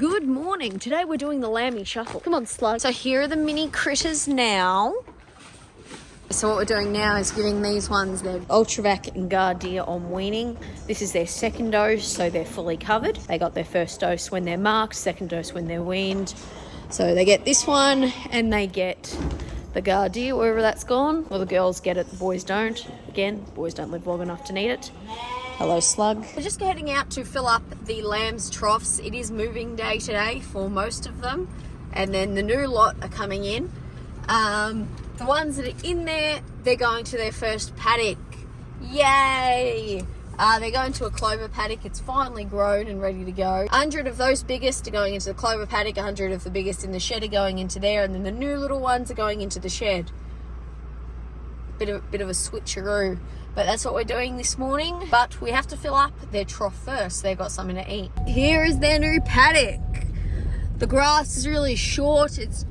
Good morning. Today we're doing the lambing shuffle. Come on, Slug. So here are the mini critters now. So what we're doing now is giving these ones their Ultravac and Gardeer on weaning. This is their second dose, so they're fully covered. They got their first dose when they're marked, second dose when they're weaned. So they get this one and they get the Gardeer wherever that's gone. Well, the girls get it, the boys don't. Again, boys don't live long enough to need it. Hello, Slug. We're just heading out to fill up the lambs' troughs. It is moving day today for most of them, and then the new lot are coming in. The ones that are in there, they're going to their first paddock. Yay! They're going to a clover paddock. It's finally grown and ready to go. 100 of those biggest are going into the clover paddock, 100 of the biggest in the shed are going into there, and then the new little ones are going into the shed. Bit of a switcheroo. But that's what we're doing this morning. But we have to fill up their trough first. They've got something to eat. Here is their new paddock. The grass is really short. It's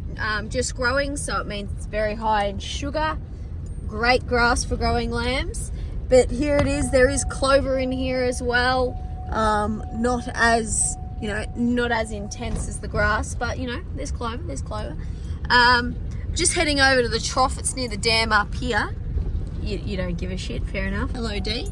just growing, so it means it's very high in sugar. Great grass for growing lambs. But here it is. There is clover in here as well. Not as intense as the grass, but there's clover. Just heading over to the trough. It's near the dam up here. You don't give a shit, fair enough. Hello, Dee.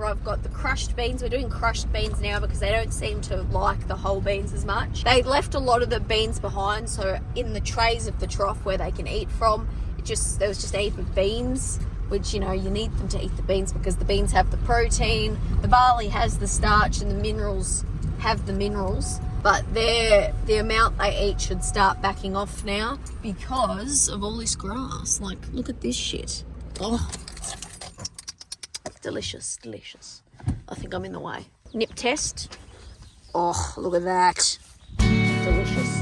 I've got the crushed beans. We're doing crushed beans now because they don't seem to like the whole beans as much. They left a lot of the beans behind, so in the trays of the trough where they can eat from, there was just a heap of beans, which, you need them to eat the beans because the beans have the protein, the barley has the starch, and the minerals have the minerals. But the amount they eat should start backing off now because of all this grass. Like, look at this shit. Oh, delicious. I think I'm in the way. Nip test. Oh, look at that. Delicious.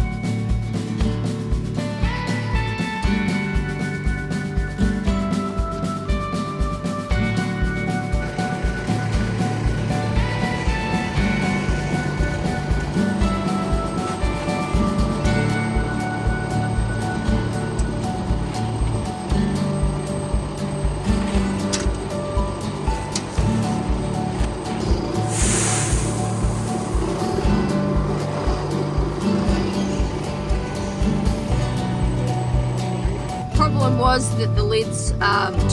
Was that the lid's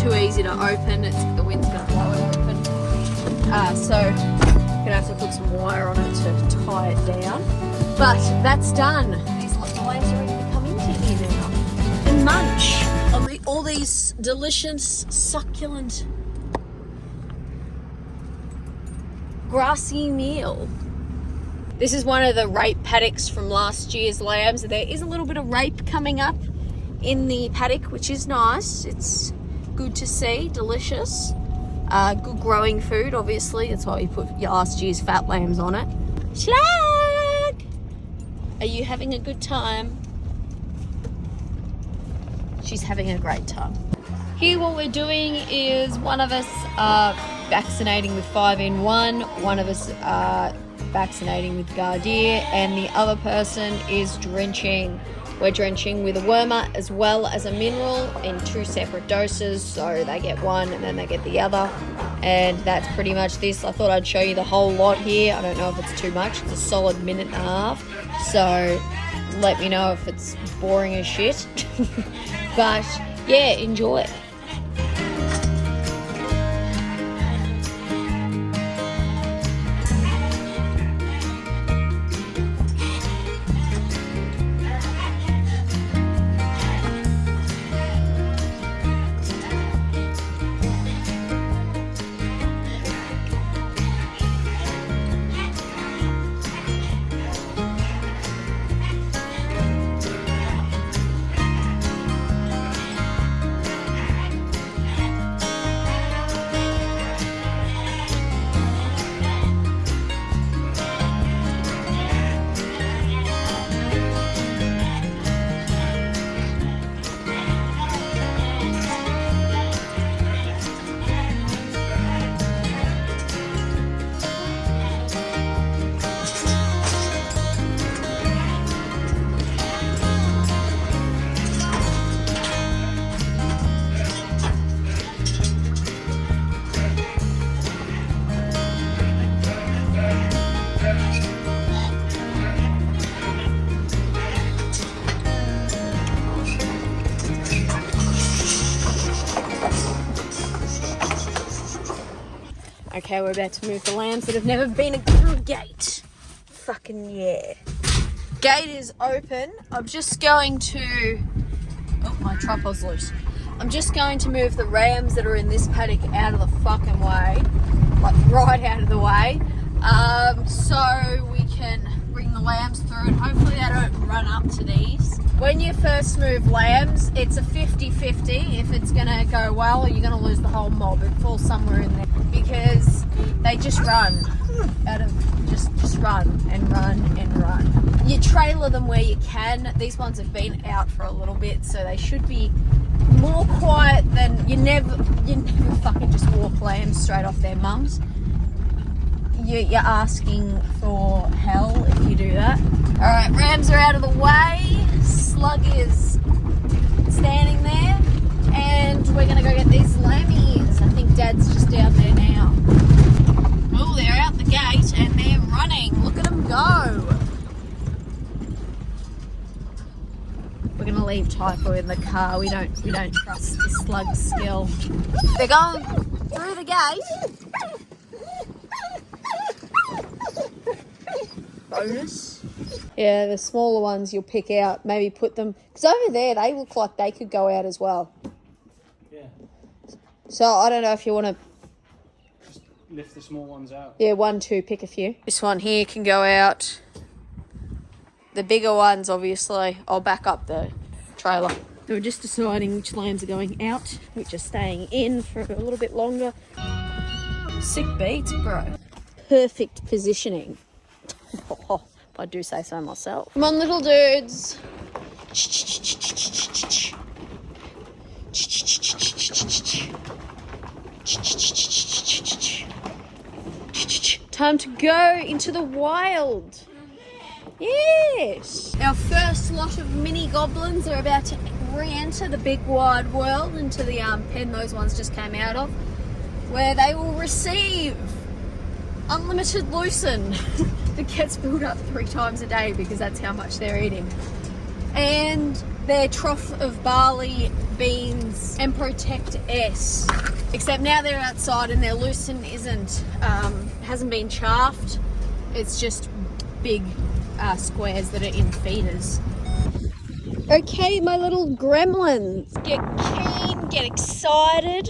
too easy to open. The wind's going to blow it open. So I'm going to have to put some wire on it to tie it down. But that's done. These little lambs are ready to come into here now and munch on all these delicious, succulent, grassy meal. This is one of the rape paddocks from last year's lambs. There is a little bit of rape coming up in the paddock, which is nice. It's good to see, delicious. Good growing food, obviously. That's why we put your last year's fat lambs on it. Slag! Are you having a good time? She's having a great time. Here what we're doing is one of us are vaccinating with 5-in-1, one of us are vaccinating with Gardeer, and the other person is drenching. We're drenching with a wormer as well as a mineral in 2 separate doses. So they get one and then they get the other. And that's pretty much this. I thought I'd show you the whole lot here. I don't know if it's too much. It's a solid minute and a half. So let me know if it's boring as shit. But yeah, enjoy. Okay, we're about to move the lambs that have never been through a gate. Fucking yeah. Gate is open. I'm just going to... Oh, my tripod's loose. I'm just going to move the rams that are in this paddock out of the fucking way. Like, right out of the way. So we can bring the lambs through and hopefully they don't run up to these. When you first move lambs, it's a 50-50. If it's going to go well, you're going to lose the whole mob. It falls somewhere in there because they just run out of just run and run and run. You trailer them where you can. These ones have been out for a little bit, so they should be more quiet than you never fucking just walk lambs straight off their mums. You're asking for hell if you do that. All right, rams are out of the way. Slug is standing there, and we're gonna go get these lammies. I think Dad's just down there now. Oh, they're out the gate and they're running. Look at them go. We're gonna leave Typo in the car. We don't trust the slug's skill. They're going through the gate. Bonus. Yeah, the smaller ones you'll pick out, maybe put them, because over there they look like they could go out as well. Yeah. So I don't know if you want to just lift the small ones out. Yeah, 1, 2, pick a few. This one here can go out. The bigger ones, obviously, I'll back up the trailer. So we're just deciding which lambs are going out, which are staying in for a little bit longer. Sick beats, bro. Perfect positioning. Oh, if I do say so myself. Come on, little dudes. Time to go into the wild. Yes. Our first lot of mini goblins are about to re-enter the big wide world into the pen those ones just came out of, where they will receive unlimited lucerne that gets filled up 3 times a day because that's how much they're eating. And their trough of barley, beans, and Protect S. Except now they're outside and their lucerne hasn't been chaffed. It's just big squares that are in feeders. Okay, my little gremlins. Get keen, get excited.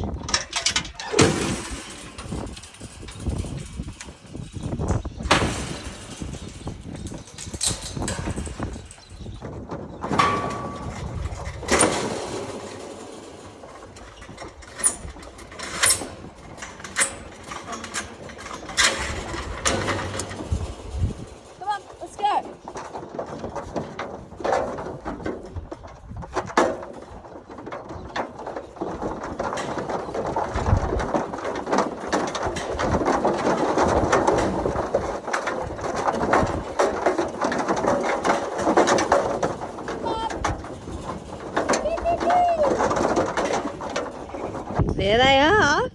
There they are,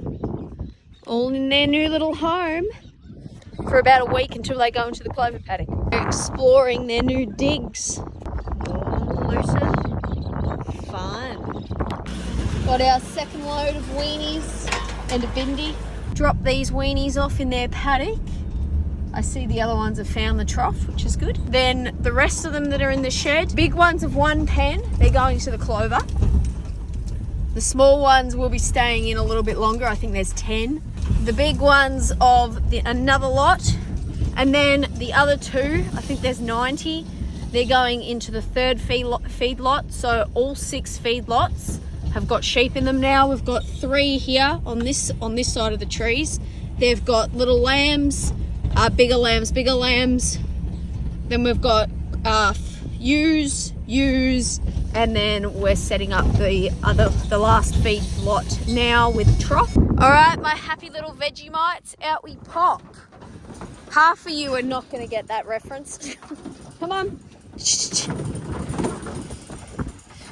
all in their new little home for about a week until they go into the clover paddock. They're exploring their new digs. Lucerne, fun. Got our second load of weenies and a bindi. Drop these weenies off in their paddock. I see the other ones have found the trough, which is good. Then the rest of them that are in the shed, big ones of 1 pen, they're going to the clover. The small ones will be staying in a little bit longer. I think there's 10. The big ones of another lot. And then the other 2, I think there's 90. They're going into the 3rd feed lot. So all 6 feed lots have got sheep in them now. We've got 3 here on this side of the trees. They've got little lambs, bigger lambs. Then we've got ewes, and then we're setting up the last feed lot now with trough. All right, my happy little Vegemites, out we pop. Half of you are not going to get that reference. Come on.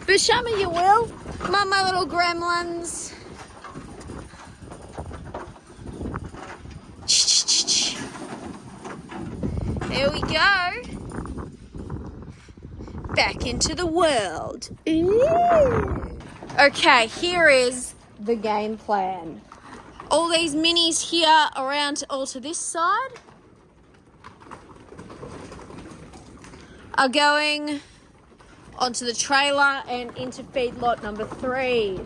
But some of you will. Come on, my little gremlins. There we go. Back into the world. Ooh. Okay, here is the game plan. All these minis here around all to this side are going onto the trailer and into feedlot number 3.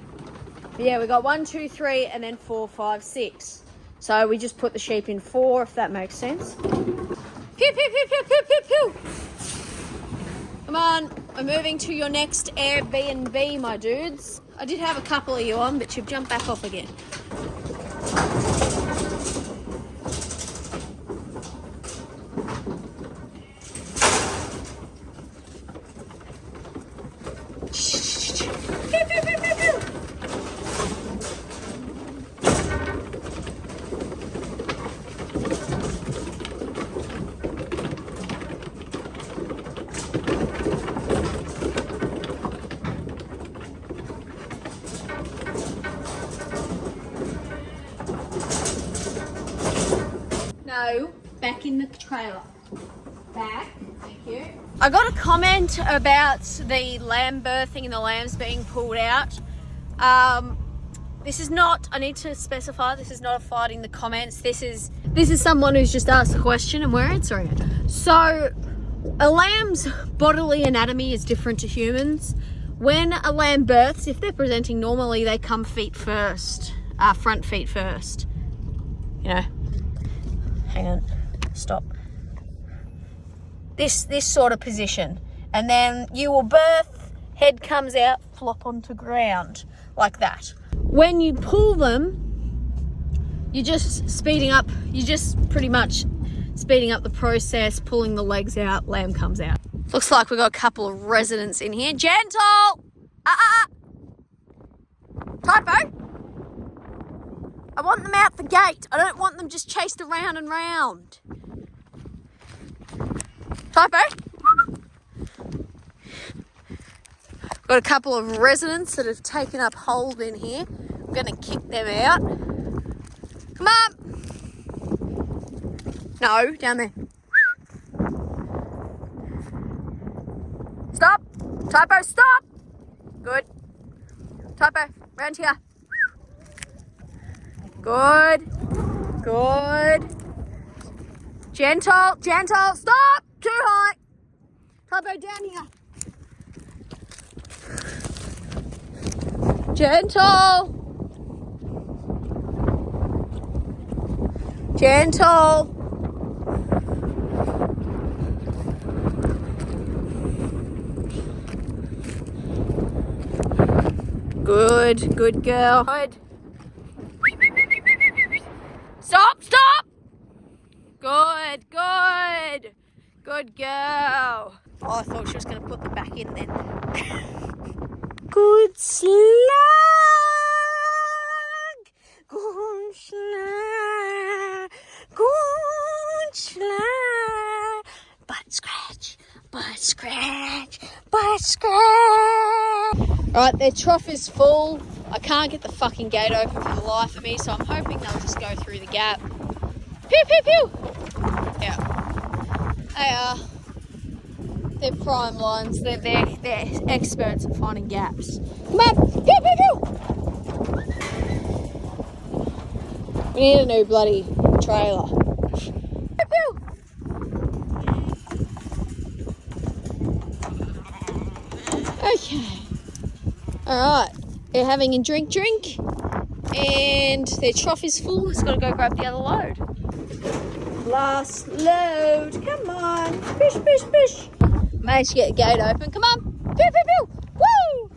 Yeah, we got 1, 2, 3, and then 4, 5, 6. So we just put the sheep in 4, if that makes sense. Pew, pew, pew, pew, pew, pew, pew. Come on, we're moving to your next Airbnb, my dudes. I did have a couple of you on, but you've jumped back off again. No, back in the trailer. Back, thank you. I got a comment about the lamb birthing and the lambs being pulled out. This is not, I need to specify, this is not a fight in the comments. This is someone who's just asked a question and we're answering it. So, a lamb's bodily anatomy is different to humans. When a lamb births, if they're presenting normally, they come feet first, front feet first. You know, hang on, stop. This sort of position. And then you will birth, head comes out, flop onto ground, like that. When you pull them, you're just pretty much speeding up the process, pulling the legs out, lamb comes out. Looks like we've got a couple of residents in here. Gentle! Typo! I want them out the gate. I don't want them just chased around and round. Typo! Got a couple of residents that have taken up hold in here. I'm going to kick them out. Come on! No, down there. Stop! Typo, stop! Good. Typo, round here. Good. Good. Gentle, gentle, stop! Too high. Typo, down here. Gentle. Gentle. Good, good girl. Good. Stop, stop. Good, good. Good girl. Oh, I thought she was going to put them back in then. Good slug. Good slug. Good slug. Butt scratch. Butt scratch. Butt scratch. Alright, their trough is full. I can't get the fucking gate open for the life of me, so I'm hoping they'll just go through the gap. Pew, pew, pew. Yeah. They are. They're prime lines. They're experts at finding gaps. Come on. Pew, pew, pew. We need a new bloody trailer. Pew, pew. Okay. Alright. They're having a drink. And their trough is full. It's got to go grab the other load. Last load. Come on. Fish, fish, fish. Managed to get the gate open. Come on. Pew, pew, pew. Woo!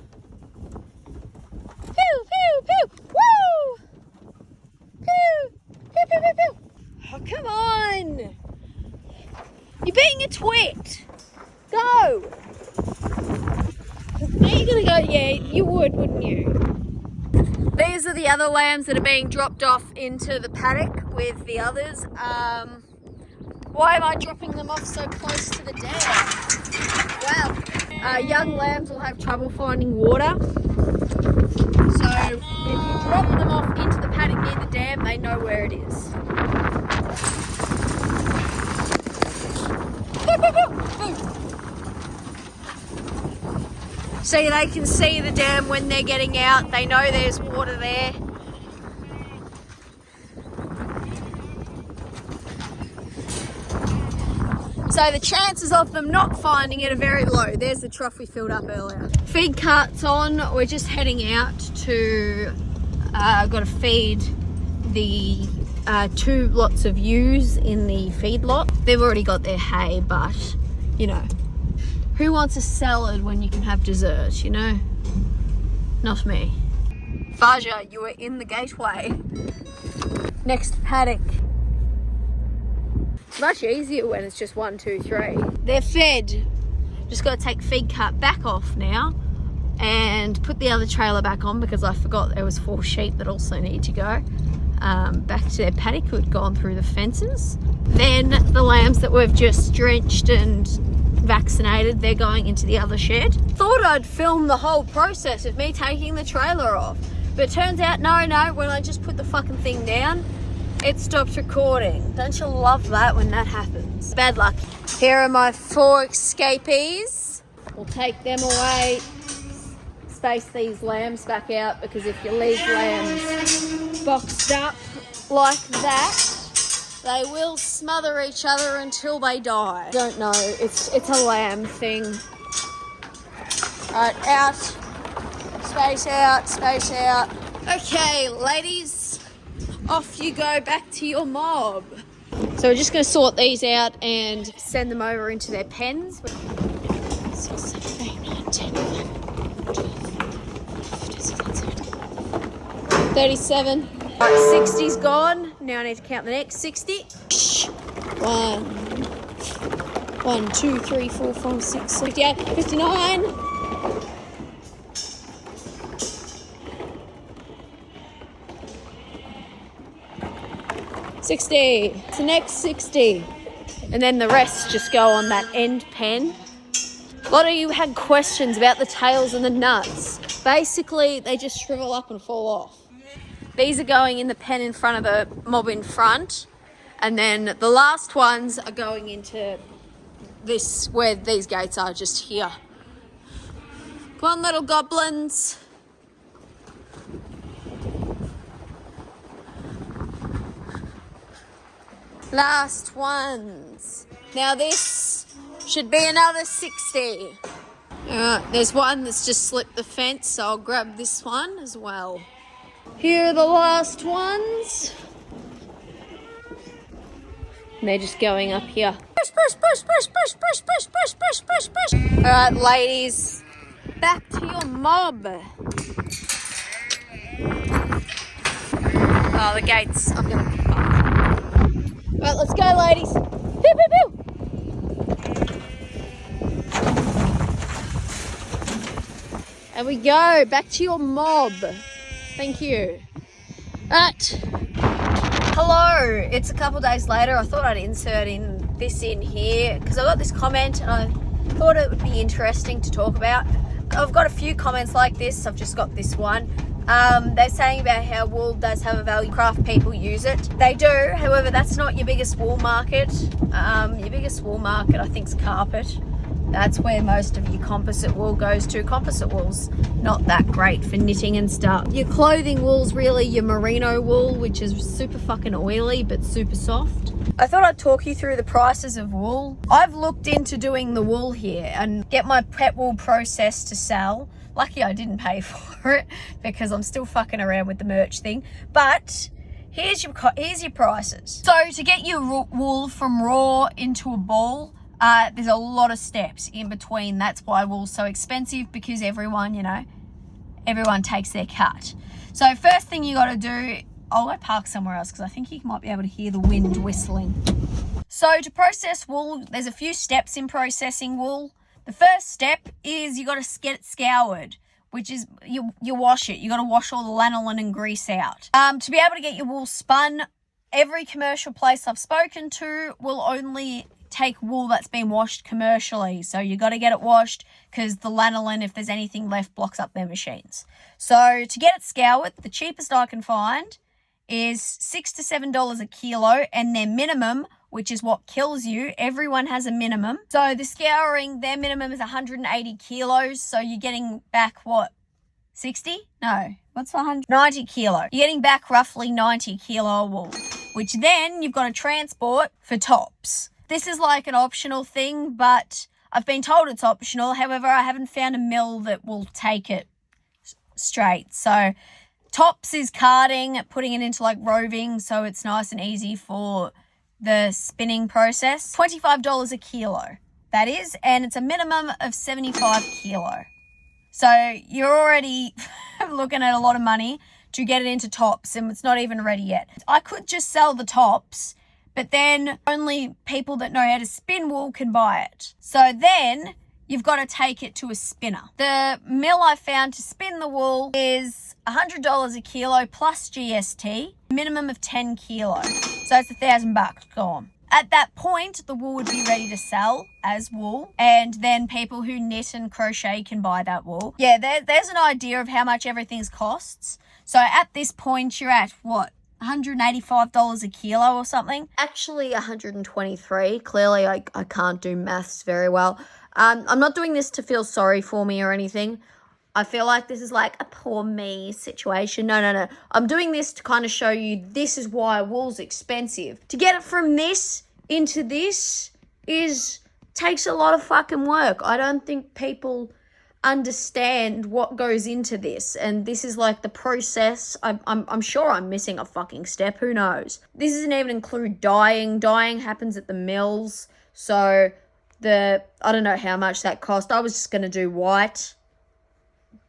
Pew, pew, pew. Woo! Pew, pew, pew, pew, pew. Oh, come on. You're being a twit. Go. Are you going to go? Yeah, you would, wouldn't you? These are the other lambs that are being dropped off into the paddock with the others. Why am I dropping them off so close to the dam? Well, young lambs will have trouble finding water. So if you drop them off into the paddock near the dam, they know where it is. So they can see the dam when they're getting out. They know there's water there. So the chances of them not finding it are very low. There's the trough we filled up earlier. Feed cart's on. We're just heading out to, got to feed the 2 lots of ewes in the feedlot. They've already got their hay, but you know, who wants a salad when you can have dessert, you know? Not me. Faja, you are in the gateway. Next paddock. It's much easier when it's just 1, 2, 3. They're fed. Just got to take feed cart back off now and put the other trailer back on because I forgot there was 4 sheep that also need to go back to their paddock who had gone through the fences. Then the lambs that we've just drenched and vaccinated, they're going into the other shed. Thought I'd film the whole process of me taking the trailer off, but it turns out no, when I just put the fucking thing down, it stopped recording. Don't you love that when that happens? Bad luck. Here are my 4 escapees. We'll take them away, space these lambs back out, because if you leave lambs boxed up like that, they will smother each other until they die. Don't know, it's a lamb thing. Alright, out. Space out, space out. Okay, ladies, off you go back to your mob. So we're just going to sort these out and send them over into their pens. 6, 7, 8, 9, 10, 11, 12, 15, 16, 17, 37. Alright, 60's gone. Now I need to count the next 60. 1, 2, 3, 4, 5, 6, 58, 59. It's the next 60. And then the rest just go on that end pen. A lot of you had questions about the tails and the nuts. Basically, they just shrivel up and fall off. These are going in the pen in front of the mob in front. And then the last ones are going into this, where these gates are, just here. Come on, little goblins. Last ones. Now this should be another 60. Alright, there's one that's just slipped the fence, so I'll grab this one as well. Here are the last ones. And they're just going up here. Push, push, push, push, push, push, push, push, push, push, push. Alright, ladies, back to your mob. Oh, the gates. I'm gonna be fucked. Alright, let's go, ladies. Pew, pew, pew. And we go back to your mob. Thank you. Alright. Hello. It's a couple days later. I thought I'd insert this in here because I got this comment and I thought it would be interesting to talk about. I've got a few comments like this. I've just got this one. They're saying about how wool does have a value. Craft people use it. They do. However, that's not your biggest wool market. Your biggest wool market, I think, is carpet. That's where most of your composite wool goes to. Composite wool's not that great for knitting and stuff. Your clothing wool's really your merino wool, which is super fucking oily but super soft. I thought I'd talk you through the prices of wool. I've looked into doing the wool here and get my pet wool processed to sell. Lucky I didn't pay for it because I'm still fucking around with the merch thing. But here's your prices. So to get your wool from raw into a ball, there's a lot of steps in between. That's why wool's so expensive, because everyone takes their cut. So first thing you got to do, I'll go park somewhere else because I think you might be able to hear the wind whistling. So to process wool, there's a few steps in processing wool. The first step is you got to get it scoured, which is you wash it. You got to wash all the lanolin and grease out. To be able to get your wool spun, every commercial place I've spoken to will only take wool that's been washed commercially. So you got to get it washed because the lanolin, if there's anything left, blocks up their machines. So to get it scoured, the cheapest I can find is $6 to $7 a kilo, and their minimum, which is what kills you, everyone has a minimum. So the scouring, their minimum is 180 kilos. So you're getting back what? 60? No. What's 100? 90 kilo. You're getting back roughly 90 kilo wool, which then you've got to transport for tops. This is like an optional thing, but I've been told it's optional. However, I haven't found a mill that will take it straight. So tops is carding, putting it into like roving so it's nice and easy for the spinning process. $25 a kilo, that is, and it's a minimum of 75 kilo. So you're already looking at a lot of money to get it into tops, and it's not even ready yet. I could just sell the tops, but then only people that know how to spin wool can buy it. So then you've got to take it to a spinner. The mill I found to spin the wool is $100 a kilo plus GST, minimum of 10 kilos. So it's $1,000 gone. At that point, the wool would be ready to sell as wool, and then people who knit and crochet can buy that wool. Yeah, there's an idea of how much everything's costs. So at this point, you're at what? $185 a kilo or something? Actually, 123. Clearly, I can't do maths very well. I'm not doing this to feel sorry for me or anything. I feel like this is like a poor me situation. No. I'm doing this to kind of show you this is why wool's expensive. To get it from this into this takes a lot of fucking work. I don't think people understand what goes into this, and this is like the process. I'm sure I'm missing a fucking step. Who knows? This doesn't even include dyeing. Dyeing happens at the mills, so I don't know how much that cost. I was just gonna do white.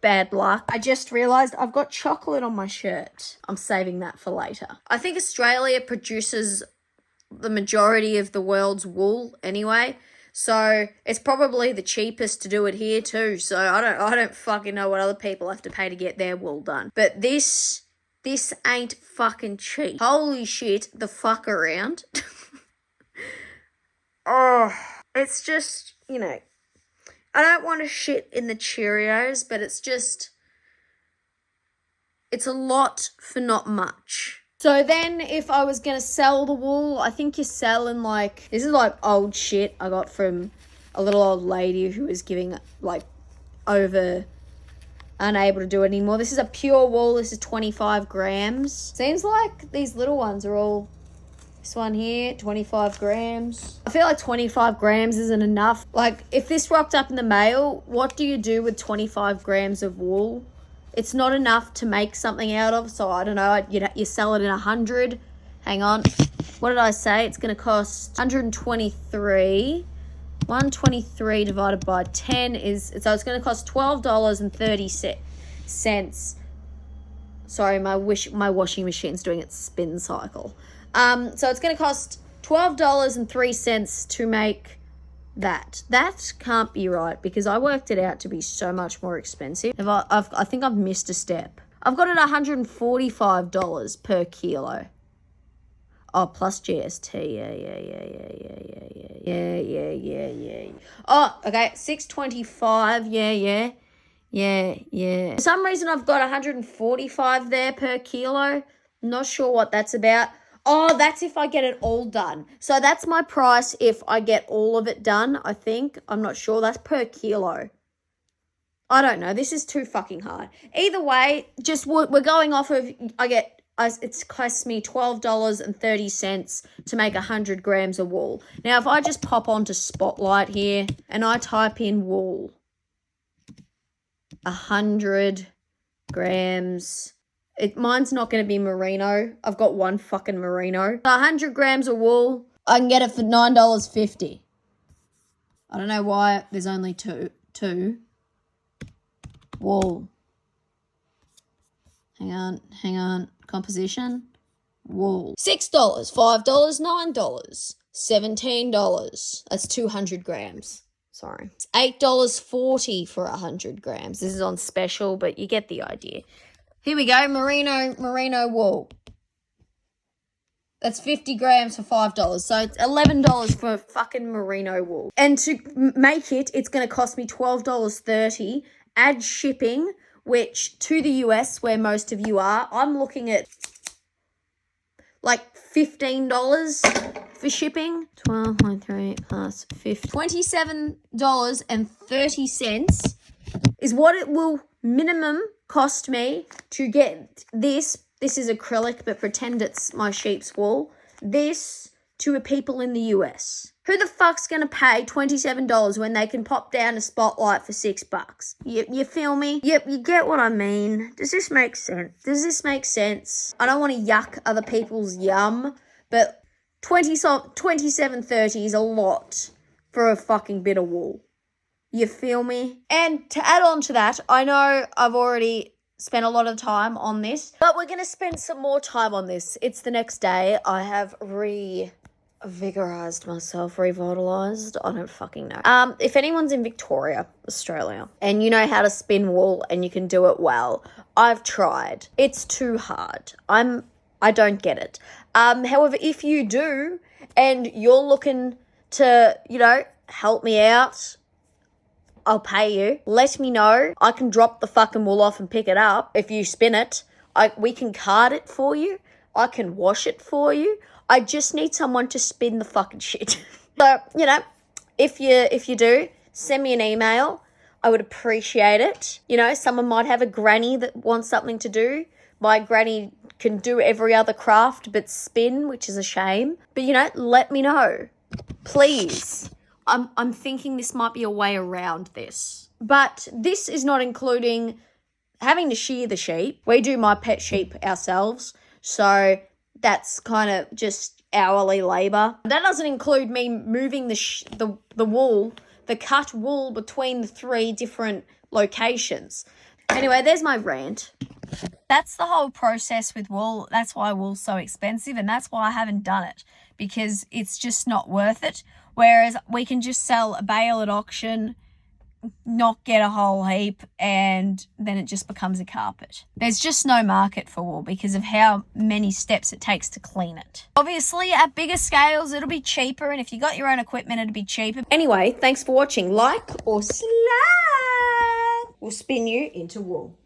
Bad luck. I just realised I've got chocolate on my shirt. I'm saving that for later. I think Australia produces the majority of the world's wool anyway, so it's probably the cheapest to do it here too. So I don't fucking know what other people have to pay to get their wool done. But this ain't fucking cheap. Holy shit, the fuck around. Oh, it's just, you know, I don't want to shit in the Cheerios, but it's a lot for not much. So then if I was going to sell the wool, I think you're selling like, this is like old shit I got from a little old lady who was giving like unable to do it anymore. This is a pure wool. This is 25 grams. Seems like these little ones are all, this one here, 25 grams. I feel like 25 grams isn't enough. Like, if this rocked up in the mail, what do you do with 25 grams of wool? It's not enough to make something out of, so I don't know. You sell it in 100. Hang on. What did I say? It's going to cost 123. 123 divided by 10 is, so it's going to cost $12.30. Sorry, my washing machine's doing its spin cycle. So it's going to cost $12.03 to make that. That can't be right because I worked it out to be so much more expensive. I think I've missed a step. I've got it $145 per kilo. Oh, plus GST. Yeah. Oh, okay, $6.25. Yeah. For some reason, I've got 145 there per kilo. Not sure what that's about. Oh, that's if I get it all done. So that's my price if I get all of it done, I think. I'm not sure. That's per kilo. I don't know. This is too fucking hard. Either way, just we're going off of, it costs me $12.30 to make 100 grams of wool. Now, if I just pop onto Spotlight here and I type in wool, 100 grams. Mine's not going to be merino. I've got one fucking merino. 100 grams of wool, I can get it for $9.50. I don't know why there's only two. Wool. Hang on. Composition. Wool. $6, $5, $9, $17. That's 200 grams. Sorry. It's $8.40 for 100 grams. This is on special, but you get the idea. Here we go, merino wool. That's 50 grams for $5. So it's $11 for fucking merino wool. And to make it, it's going to cost me $12.30. Add shipping, which to the US, where most of you are, I'm looking at like $15 for shipping. 12.3 plus 50. $27.30 is what it will minimum cost me to get this. This is acrylic, but pretend it's my sheep's wool. This to people in the US. Who the fuck's going to pay $27 when they can pop down a Spotlight for $6? You feel me? Yep, you get what I mean. Does this make sense? Does this make sense? I don't want to yuck other people's yum, but $27.30 is a lot for a fucking bit of wool. You feel me? And to add on to that, I know I've already spent a lot of time on this, but we're going to spend some more time on this. It's the next day. I have revitalized myself, revitalized. I don't fucking know. If anyone's in Victoria, Australia, and you know how to spin wool and you can do it well, I've tried. It's too hard. I don't get it. However, if you do and you're looking to, help me out, I'll pay you. Let me know. I can drop the fucking wool off and pick it up. If you spin it, we can card it for you. I can wash it for you. I just need someone to spin the fucking shit. So, if you do, send me an email. I would appreciate it. Someone might have a granny that wants something to do. My granny can do every other craft but spin, which is a shame. But, let me know. Please. I'm thinking this might be a way around this. But this is not including having to shear the sheep. We do my pet sheep ourselves. So that's kind of just hourly labour. That doesn't include me moving the wool, the cut wool between the 3 different locations. Anyway, there's my rant. That's the whole process with wool. That's why wool's so expensive, and that's why I haven't done it, because it's just not worth it. Whereas we can just sell a bale at auction, not get a whole heap, and then it just becomes a carpet. There's just no market for wool because of how many steps it takes to clean it. Obviously, at bigger scales, it'll be cheaper, and if you got your own equipment, it'll be cheaper. Anyway, thanks for watching. Like or slide will spin you into wool.